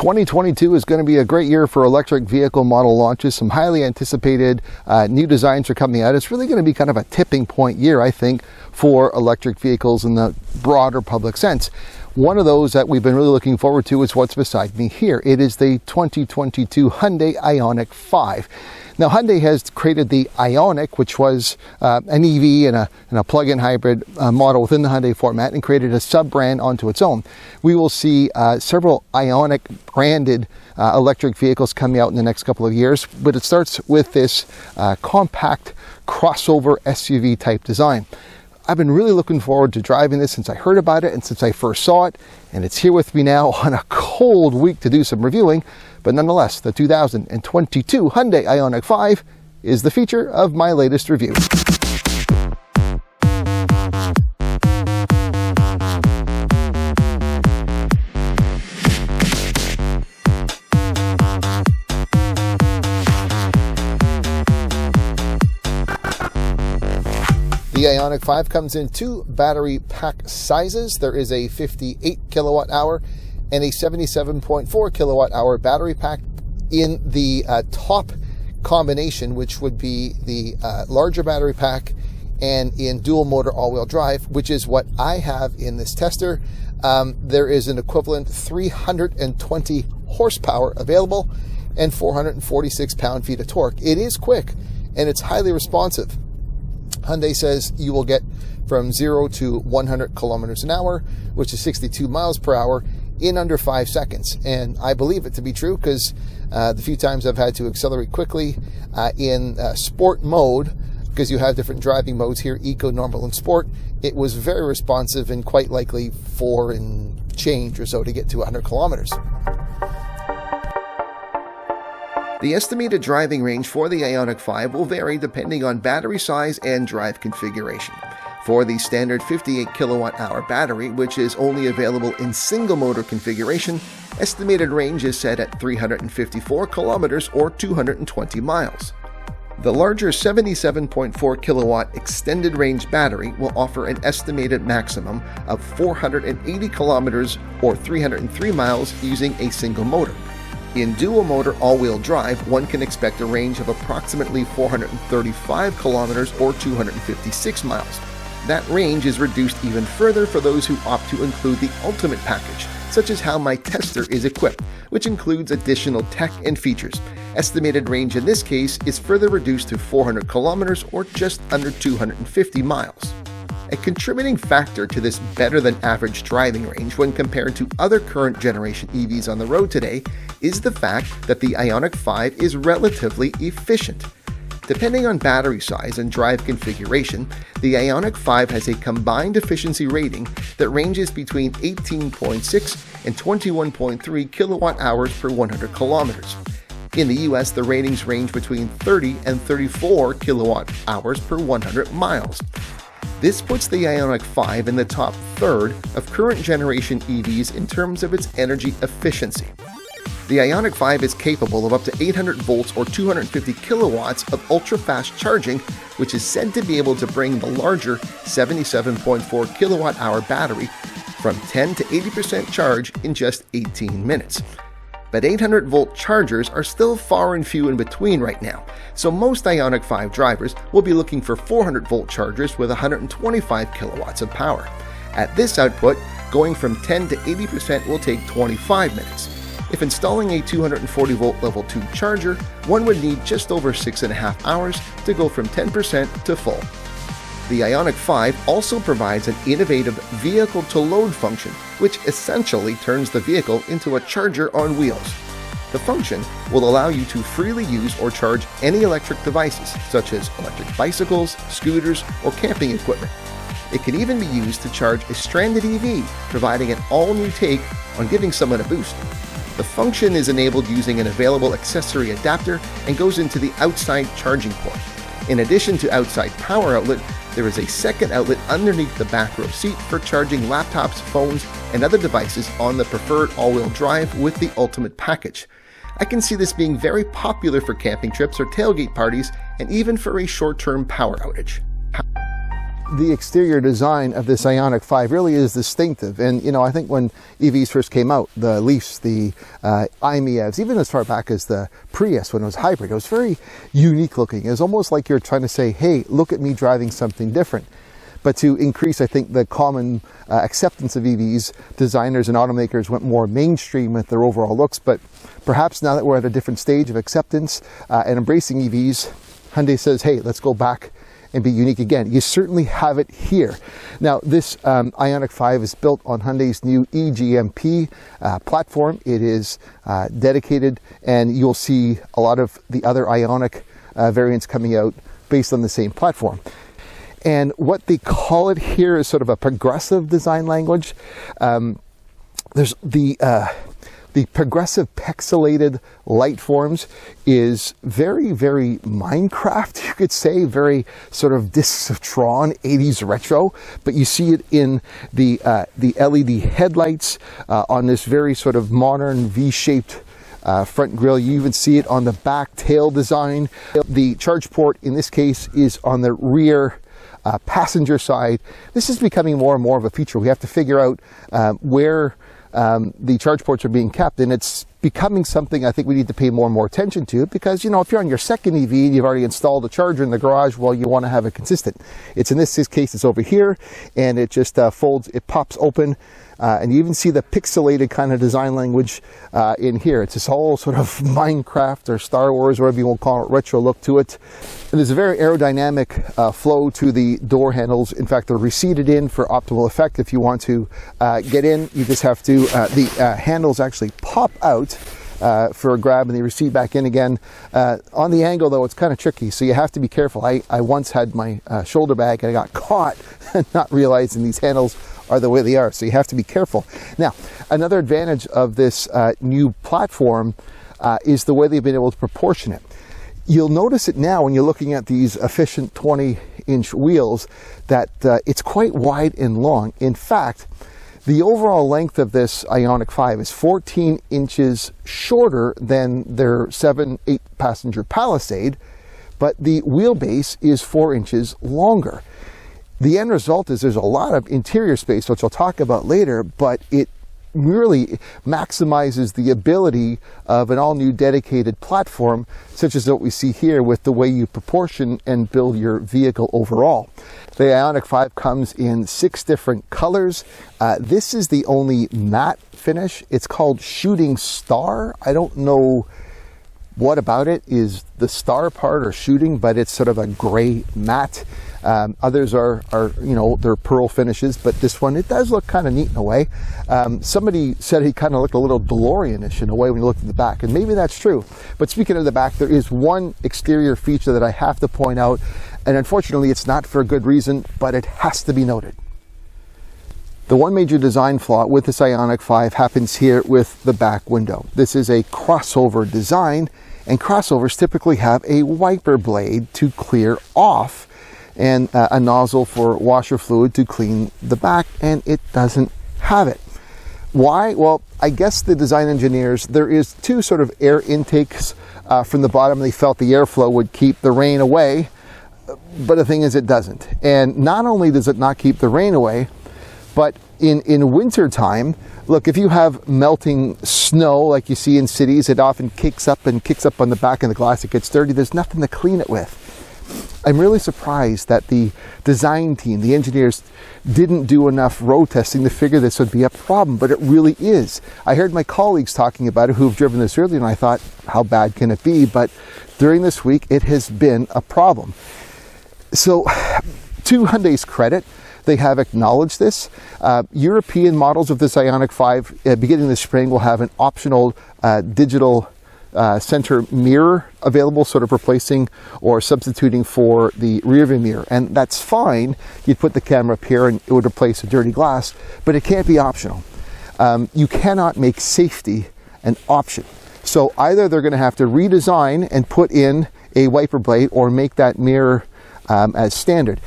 2022 is going to be a great year for electric vehicle model launches. Some highly anticipated new designs are coming out. It's really going to be kind of a tipping point year, I think, for electric vehicles in the broader public sense. One of those that we've been really looking forward to is what's beside me here. It is the 2022 Hyundai Ioniq 5. Now, Hyundai has created the Ioniq, which was an EV and a plug-in hybrid model within the Hyundai format, and created a sub-brand onto its own. We will see several Ioniq branded electric vehicles coming out in the next couple of years, but it starts with this compact crossover SUV type design. I've been really looking forward to driving this since I heard about it and since I first saw it, and it's here with me now on a cold week to do some reviewing. But nonetheless, the 2022 Hyundai Ioniq 5 is the feature of my latest review. The Ioniq 5 comes in two battery pack sizes. There is a 58 kilowatt hour and a 77.4 kilowatt hour battery pack in the top combination, which would be the larger battery pack, and in dual motor all-wheel drive, which is what I have in this tester. There is an equivalent 320 horsepower available and 446 pound-feet of torque. It is quick and it's highly responsive. Hyundai says you will get from 0 to 100 kilometers an hour, which is 62 miles per hour, in under 5 seconds. And I believe it to be true because the few times I've had to accelerate quickly in sport mode, because you have different driving modes here, eco, normal, and sport, it was very responsive and quite likely 4 and change or so to get to 100 kilometers. The estimated driving range for the Ioniq 5 will vary depending on battery size and drive configuration. For the standard 58 kilowatt hour battery, which is only available in single motor configuration, estimated range is set at 354 kilometers or 220 miles. The larger 77.4 kilowatt extended range battery will offer an estimated maximum of 480 kilometers or 303 miles using a single motor. In dual motor all-wheel drive, one can expect a range of approximately 435 kilometers or 256 miles. That range is reduced even further for those who opt to include the ultimate package, such as how my tester is equipped, which includes additional tech and features. Estimated range in this case is further reduced to 400 kilometers or just under 250 miles. A contributing factor to this better-than-average driving range when compared to other current generation EVs on the road today is the fact that the Ioniq 5 is relatively efficient. Depending on battery size and drive configuration, the Ioniq 5 has a combined efficiency rating that ranges between 18.6 and 21.3 kilowatt hours per 100 kilometers. In the US, the ratings range between 30 and 34 kilowatt hours per 100 miles. This puts the Ioniq 5 in the top third of current generation EVs in terms of its energy efficiency. The Ioniq 5 is capable of up to 800 volts or 250 kilowatts of ultra-fast charging, which is said to be able to bring the larger 77.4 kilowatt hour battery from 10 to 80% charge in just 18 minutes. But 800-volt chargers are still far and few in between right now, so most Ioniq 5 drivers will be looking for 400-volt chargers with 125 kilowatts of power. At this output, going from 10 to 80% will take 25 minutes. If installing a 240-volt level 2 charger, one would need just over 6.5 hours to go from 10% to full. The Ioniq 5 also provides an innovative vehicle-to-load function, which essentially turns the vehicle into a charger on wheels. The function will allow you to freely use or charge any electric devices, such as electric bicycles, scooters, or camping equipment. It can even be used to charge a stranded EV, providing an all-new take on giving someone a boost. The function is enabled using an available accessory adapter and goes into the outside charging port. In addition to outside power outlet, there is a second outlet underneath the back row seat for charging laptops, phones, and other devices on the preferred all-wheel drive with the ultimate package. I can see this being very popular for camping trips or tailgate parties, and even for a short-term power outage. the exterior design of this Ioniq 5 really is distinctive. And, you know, I think when EVs first came out, the Leafs, the i-MiEVs, even as far back as the Prius when it was hybrid, it was very unique looking. It was almost like you're trying to say, hey, look at me driving something different. But to increase, I think, the common acceptance of EVs, designers and automakers went more mainstream with their overall looks. But perhaps now that we're at a different stage of acceptance and embracing EVs, Hyundai says, hey, let's go back and be unique again. You certainly have it here. Now, this Ioniq 5 is built on Hyundai's new eGMP platform. It is dedicated, and you'll see a lot of the other Ioniq variants coming out based on the same platform. And what they call it here is sort of a progressive design language. There's the progressive pixelated light forms is very, very Minecraft, you could say, very sort of Discs of Tron, 80s retro, but you see it in the LED headlights on this very sort of modern V-shaped front grille. You even see it on the back tail design. The charge port in this case is on the rear passenger side. This is becoming more and more of a feature. We have to figure out where the charge ports are being kept, and it's becoming something I think we need to pay more and more attention to, because, you know, if you're on your second EV and you've already installed a charger in the garage, well, you want to have it consistent. It's in this case, it's over here, and it just folds, it pops open, and you even see the pixelated kind of design language in here. It's this whole sort of Minecraft or Star Wars, whatever you want to call it, retro look to it. And there's a very aerodynamic flow to the door handles. In fact, they're receded in for optimal effect. If you want to get in, you just have to, the handles actually pop out for a grab, and they recede back in again. On the angle, though, it's kind of tricky, so you have to be careful. I once had my shoulder bag, and I got caught not realizing these handles are the way they are, so you have to be careful. Now, another advantage of this new platform is the way they've been able to proportion it. You'll notice it now when you're looking at these efficient 20-inch wheels that it's quite wide and long. In fact, the overall length of this Ioniq 5 is 14 inches shorter than their 7-8 passenger Palisade, but the wheelbase is 4 inches longer. The end result is there's a lot of interior space, which I'll talk about later, but it really maximizes the ability of an all-new dedicated platform, such as what we see here with the way you proportion and build your vehicle overall. The Ioniq 5 comes in 6 different colors. This is the only matte finish. It's called Shooting Star. I don't know what about it is the star part or shooting, but it's sort of a gray matte. Others are, you know, they're pearl finishes, but this one, it does look kind of neat in a way. Somebody said he kind of looked a little DeLorean-ish in a way when you looked at the back, and maybe that's true. But speaking of the back, there is one exterior feature that I have to point out, and unfortunately it's not for a good reason, but it has to be noted. The one major design flaw with this Ioniq 5 happens here with the back window. This is a crossover design, and crossovers typically have a wiper blade to clear off and a nozzle for washer fluid to clean the back, and it doesn't have it. Why? Well, I guess the design engineers, there is 2 sort of air intakes from the bottom. They felt the airflow would keep the rain away, but the thing is it doesn't. And not only does it not keep the rain away, but in winter time, look, if you have melting snow like you see in cities, it often kicks up on the back of the glass. It gets dirty. There's nothing to clean it with. I'm really surprised that the design team, the engineers, didn't do enough road testing to figure this would be a problem, but it really is. I heard my colleagues talking about it who've driven this earlier, and I thought, how bad can it be? But during this week, it has been a problem. So, to Hyundai's credit, they have acknowledged this. European models of this Ioniq 5, beginning this spring, will have an optional digital center mirror available, sort of replacing or substituting for the rear view mirror. And that's fine. You'd put the camera up here and it would replace a dirty glass, but it can't be optional. You cannot make safety an option. So either they're going to have to redesign and put in a wiper blade or make that mirror as standard.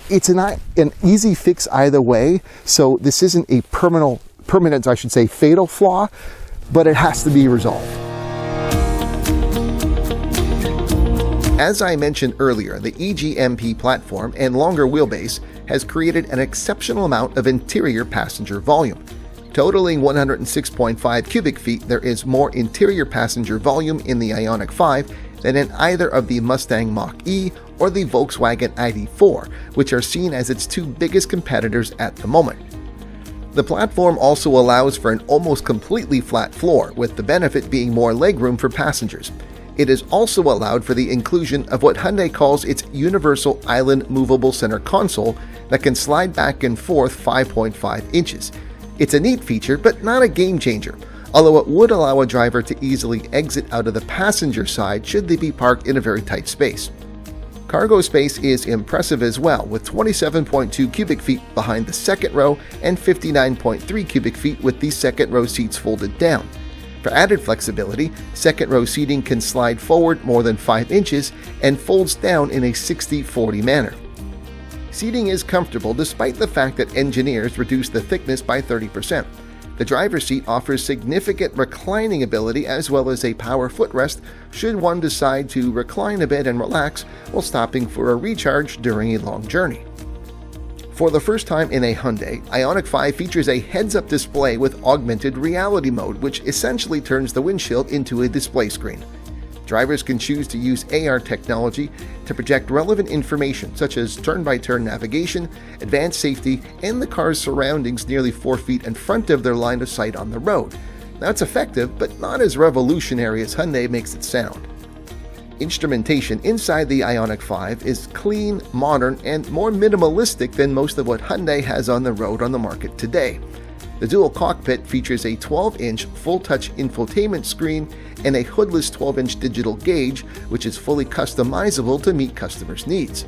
It's an easy fix either way, so this isn't a permanent, I should say, fatal flaw, but it has to be resolved. As I mentioned earlier, the eGMP platform and longer wheelbase has created an exceptional amount of interior passenger volume. Totaling 106.5 cubic feet, there is more interior passenger volume in the Ioniq 5 than in either of the Mustang Mach-E or the Volkswagen ID.4, which are seen as its two biggest competitors at the moment. The platform also allows for an almost completely flat floor, with the benefit being more legroom for passengers. It is also allowed for the inclusion of what Hyundai calls its Universal Island Movable Center Console that can slide back and forth 5.5 inches. It's a neat feature, but not a game changer, although it would allow a driver to easily exit out of the passenger side should they be parked in a very tight space. Cargo space is impressive as well, with 27.2 cubic feet behind the second row and 59.3 cubic feet with the second row seats folded down. For added flexibility, second row seating can slide forward more than 5 inches and folds down in a 60-40 manner. Seating is comfortable despite the fact that engineers reduced the thickness by 30%. The driver's seat offers significant reclining ability as well as a power footrest should one decide to recline a bit and relax while stopping for a recharge during a long journey. For the first time in a Hyundai, Ioniq 5 features a heads-up display with augmented reality mode, which essentially turns the windshield into a display screen. Drivers can choose to use AR technology to project relevant information such as turn-by-turn navigation, advanced safety, and the car's surroundings nearly 4 feet in front of their line of sight on the road. Now, it's effective, but not as revolutionary as Hyundai makes it sound. Instrumentation inside the Ioniq 5 is clean, modern, and more minimalistic than most of what Hyundai has on the road on the market today. The dual cockpit features a 12-inch full-touch infotainment screen and a hoodless 12-inch digital gauge, which is fully customizable to meet customers' needs.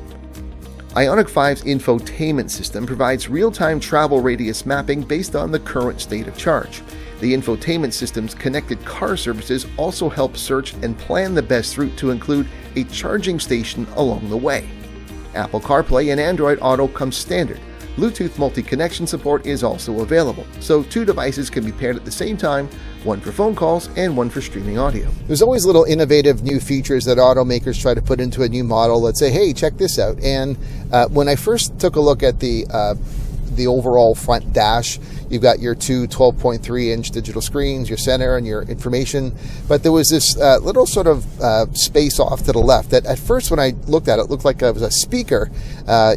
Ioniq 5's infotainment system provides real-time travel radius mapping based on the current state of charge. The infotainment system's connected car services also help search and plan the best route to include a charging station along the way. Apple CarPlay and Android Auto come standard. Bluetooth multi-connection support is also available, so two devices can be paired at the same time, one for phone calls and one for streaming audio. There's always little innovative new features that automakers try to put into a new model. Let's say, hey, check this out. And when I first took a look at the overall front dash, you've got your two 12.3-inch digital screens, your center, and your information. But there was this little sort of space off to the left that at first when I looked at it, looked like it was a speaker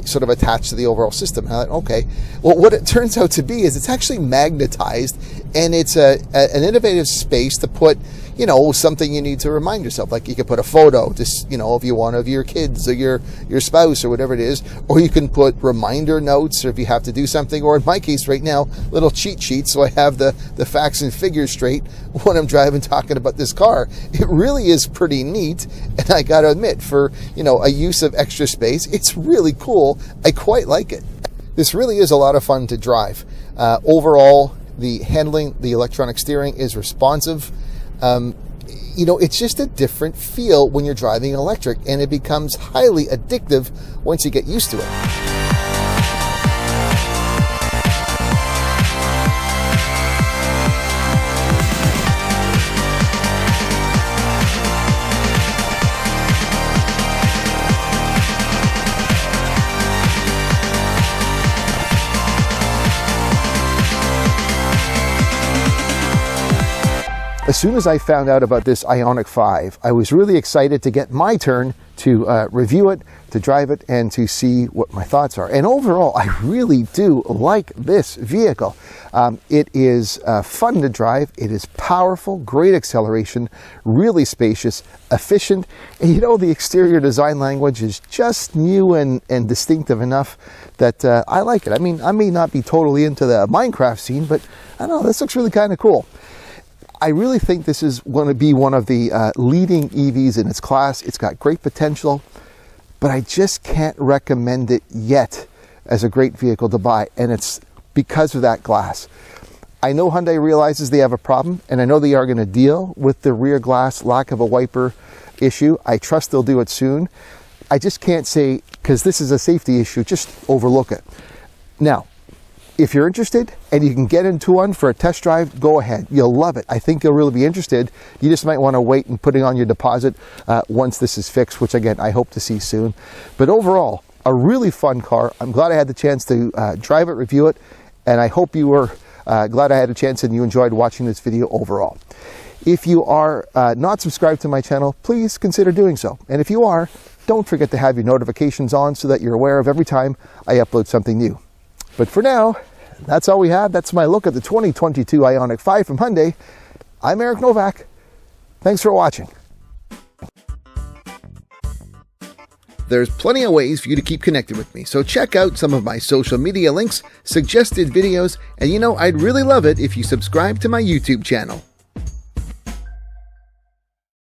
sort of attached to the overall system. And I thought, okay. Well, what it turns out to be is it's actually magnetized, and it's an innovative space to put, you know, something you need to remind yourself. Like you could put a photo, just, you know, if you want, of your kids or your spouse or whatever it is, or you can put reminder notes, or if you have to do something, or in my case right now, little cheat sheets so I have the facts and figures straight when I'm driving talking about this car. It really is pretty neat, and I gotta admit, for, you know, a use of extra space, it's really cool. I quite like it. This really is a lot of fun to drive. Overall, the handling, the electronic steering is responsive. You know, it's just a different feel when you're driving electric, and it becomes highly addictive once you get used to it. As soon as I found out about this Ioniq 5, I was really excited to get my turn to review it, to drive it, and to see what my thoughts are. And overall, I really do like this vehicle. It is fun to drive. It is powerful, great acceleration, really spacious, efficient. And you know, the exterior design language is just new and distinctive enough that I like it. I mean, I may not be totally into the Minecraft scene, but I don't know, this looks really kind of cool. I really think this is going to be one of the leading EVs in its class. It's got great potential, but I just can't recommend it yet as a great vehicle to buy, and it's because of that glass. I know Hyundai realizes they have a problem, and I know they are going to deal with the rear glass lack of a wiper issue. I trust they'll do it soon. I just can't say, because this is a safety issue, just overlook it. Now, if you're interested and you can get into one for a test drive, go ahead. You'll love it. I think you'll really be interested. You just might want to wait and putting on your deposit once this is fixed, which again, I hope to see soon. But overall, a really fun car. I'm glad I had the chance to drive it, review it, and I hope you were glad I had a chance and you enjoyed watching this video overall. If you are not subscribed to my channel, please consider doing so. And if you are, don't forget to have your notifications on so that you're aware of every time I upload something new. But for now, that's all we have. That's my look at the 2022 Ioniq 5 from Hyundai. I'm Eric Novak. Thanks for watching. There's plenty of ways for you to keep connected with me, so check out some of my social media links, suggested videos, and I'd really love it if you subscribe to my YouTube channel.